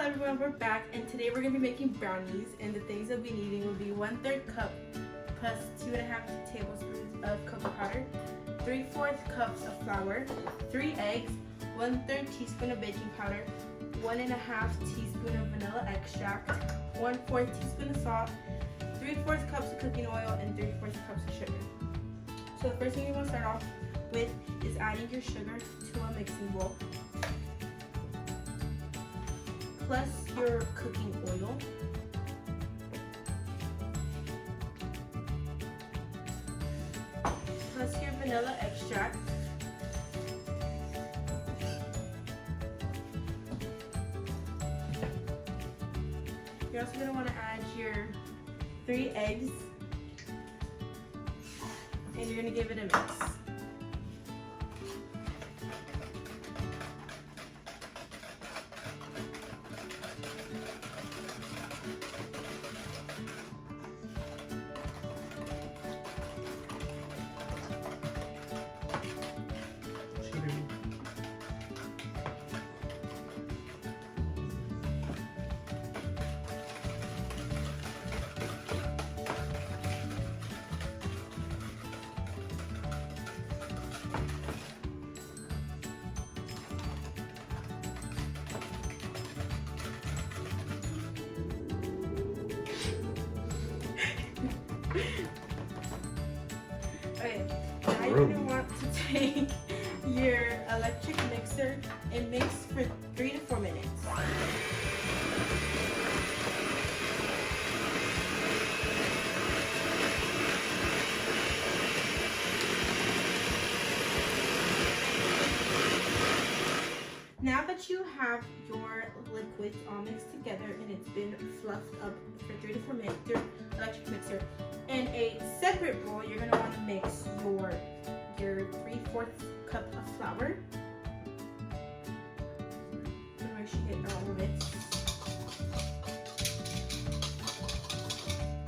everyone, we're back, and today we're going to be making brownies, and the things that we'll be needing will be 1/3 cup plus 2.5 tablespoons of cocoa powder, 3/4 cups of flour, 3 eggs, 1/3 teaspoon of baking powder, 1.5 teaspoon of vanilla extract, 1/4 teaspoon of salt, 3/4 cups of cooking oil, and 3/4 cups of sugar. So the first thing you want to start off with is adding your sugar to a mixing bowl, plus your cooking oil, plus your vanilla extract, you're also going to want to add your 3 eggs, and you're going to give it a mix. Okay, now you're going to want to take your electric mixer and mix for 3 to 4 minutes. Now that you have your liquids all mixed together and it's been fluffed up for 3 to 4 minutes through electric mixer, in a separate bowl, you're going to want to mix your 3/4 cup of flour. Make sure you get all of it.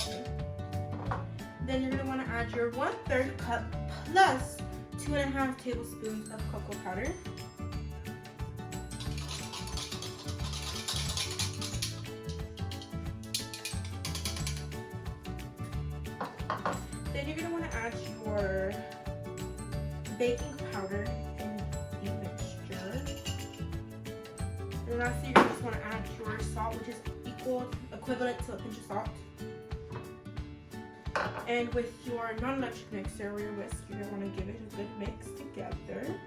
Okay. Then you're going to want to add your 1/3 cup plus 2.5 tablespoons of cocoa powder. Then you're going to want to add your baking powder in the mixture. And lastly, you're going to just want to add your salt, which is equivalent to a pinch of salt. And with your non-electric mixer or your whisk, you're going to want to give it a good mix together.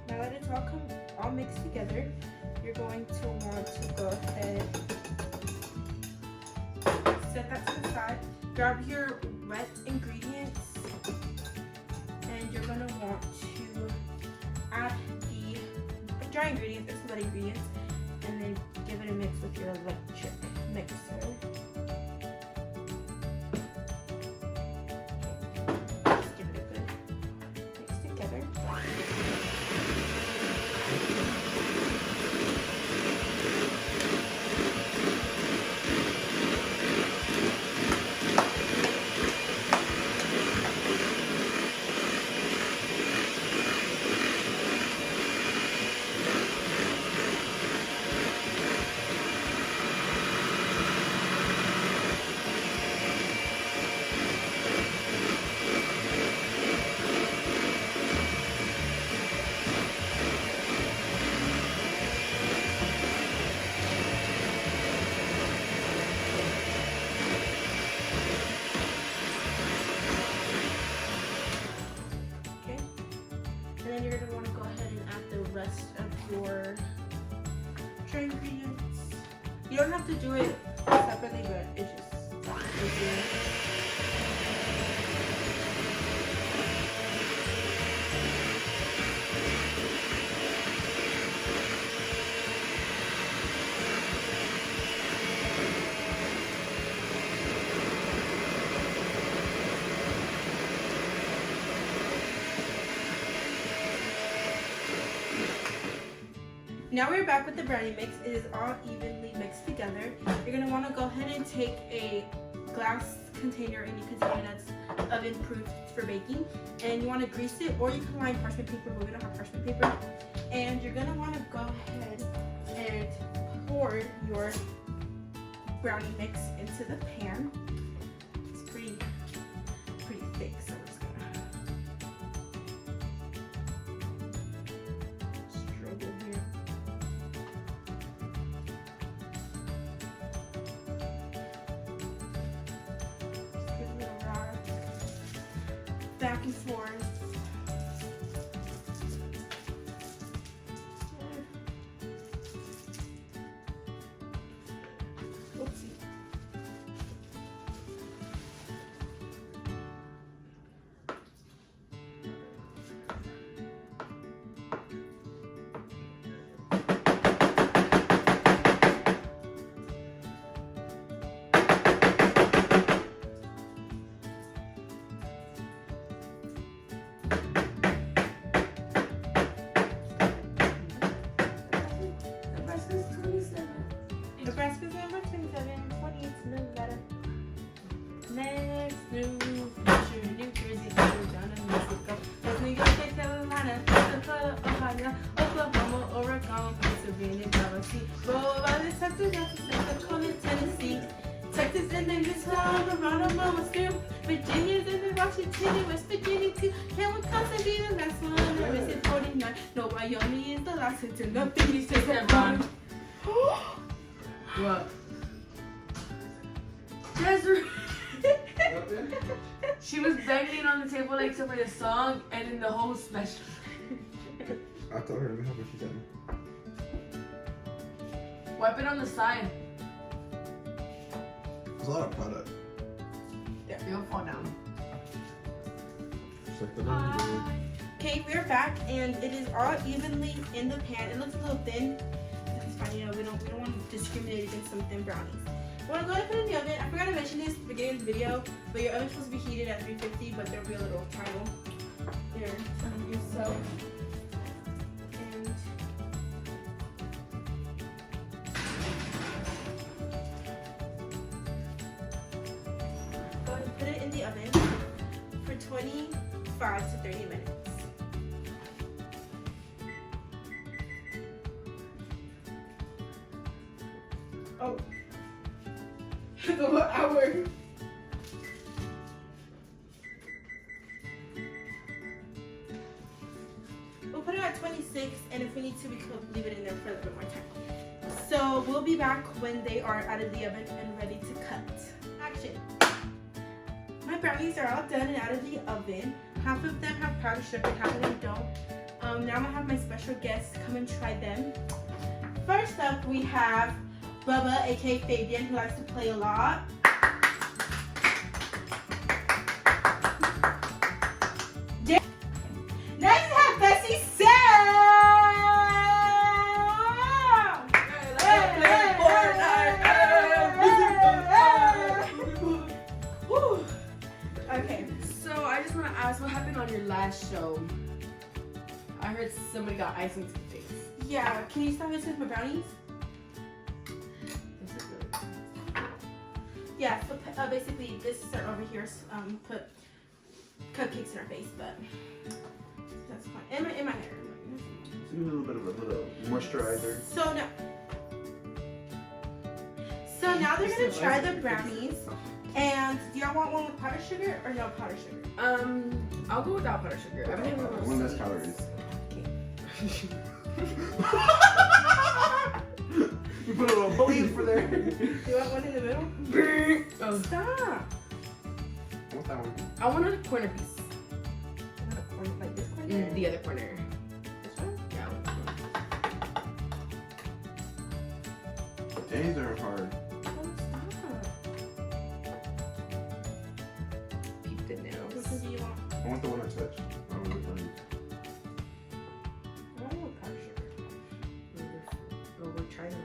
Now that it's all mixed together, you're going to want to go ahead, set that to the side, grab your wet ingredients, and you're going to want to add the dry ingredients, or wet ingredients, and then give it a mix with your electric mixer. Just give it a good mix together. And then you're going to want to go ahead and add the rest of your dry ingredients. You don't have to do it separately, but it's just easier. Now we're back with the brownie mix. It is all evenly mixed together. You're gonna want to go ahead and take a glass container, any container that's oven proof for baking, and you want to grease it, or you can line parchment paper, but we don't have parchment paper. And you're gonna want to go ahead and pour your brownie mix into the pan. It's pretty thick, so we're just gonna struggle here. Just give it a rock, back and forth. Nebraska's number 27, 28's Nevada. Next, New Hampshire, New Jersey, Arizona, Mexico, New York, North Carolina, Dakota, Ohio, Oklahoma, Oregon, Pennsylvania, Tennessee, Rhode Island, Texas, South Dakota, Tennessee, Texas, and then this all around Oklahoma, still Virginia's and then Washington, West Virginia too. Can Wisconsin be the last one? There is it 49. No, Wyoming is the last one. To nothing, he says that wrong. What? Desiree. She was banging on the table like to play a song, and then the whole smashed. I told her, let me help her, she said. Wipe it on the side. There's a lot of product. Yeah, you'll fall down. Just like the Okay, we're back, and it is all evenly in the pan. It looks a little thin. It's fine, you know, we don't want to discriminate against some thin brownies. You want to go ahead and put it in the oven. I forgot to mention this at the beginning of the video, but your oven's supposed to be heated at 350, but there'll be a little title there telling you so. And go ahead and put it in the oven for 25 to 30 minutes. Oh, the whole hour. We'll put it at 26, and if we need to, we could leave it in there for a little bit more time. So we'll be back when they are out of the oven and ready to cut. Action. My brownies are all done and out of the oven. Half of them have powdered sugar, half of them don't. Now I'm gonna have my special guests come and try them. First up, we have Bubba, aka Fabian, who likes to play a lot. Next, we have Bessie Sam. Okay. So I just want to ask, what happened on your last show? I heard somebody got ice on their face. Yeah. Can you stop messing with my brownies? Yeah, so basically this is over here, put cupcakes in our face, but that's fine. In my hair. a little bit of a little moisturizer. So now they're gonna try the brownies. And do y'all want one with powdered sugar or no powdered sugar? I'll go without powdered sugar. I mean, one less calories. You put a little belief for there. You want one in the middle? Oh. Stop. I want that one. I want a corner piece. Not a corner, like this corner? The other corner. This one? Yeah. Days are hard. Oh, stop. Peep the nails. Which one do you want? I want the one I touched. I want the one. I don't want powdered sugar. Oh, we're trying already.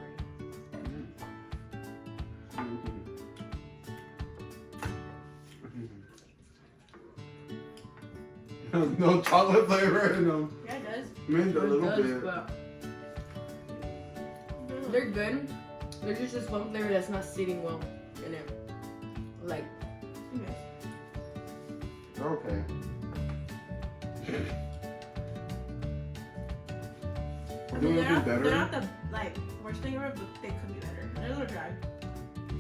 No chocolate flavor, no. Yeah, it does. Mint a little bit. But They're good. There's just this one flavor that's not sitting well in it. Like, They're okay. Would they have been they're better? not the like worst thing ever, but they could be better. They're a little dry.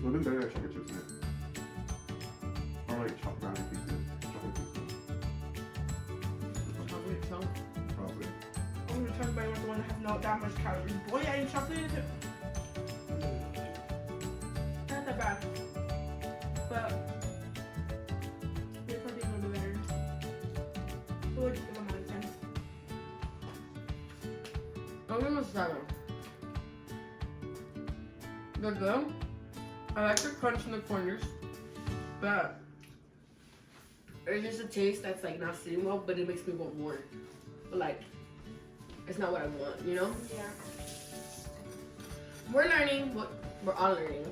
Would have been better if chocolate chips in it. Or like chocolate brownie pieces. Chocolate pieces. probably a chunk. Probably. I'm gonna try to buy the one that has not that much calories. Boy, I ate chocolate in it. Not that bad. But they could be a little bit better. What would you give them out of 10? I'll give them a 7. They're good. I like the crunch in the corners, but it's just a taste that's like not sitting well, but it makes me want more. But like, it's not what I want, you know? Yeah. We're learning, we're all learning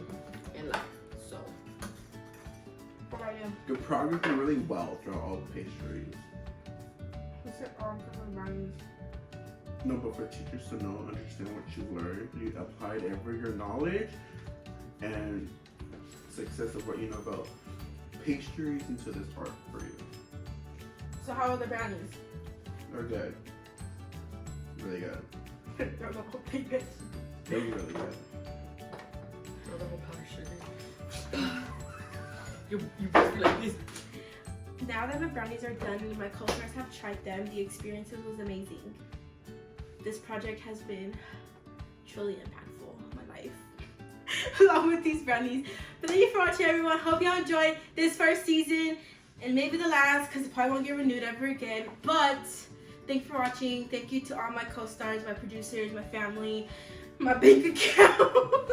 in life, so. What about you? You're progressing really well throughout all the pastries. What's it on for the brownies? No, but for teachers to know and understand what you learned, you applied every your knowledge and success of what you know about pastries into this art for you. So how are the brownies? They're good. Really good. They're the whole thing good. They're really good. Throw the whole powder sugar. you both be like this. Now that my brownies are done and my co-stars have tried them, the experience was amazing. This project has been truly impactful on my life, along with these brownies. But thank you for watching, everyone. Hope y'all enjoyed this first season and maybe the last, because it probably won't get renewed ever again. But thank you for watching. Thank you to all my co-stars, my producers, my family, my bank account.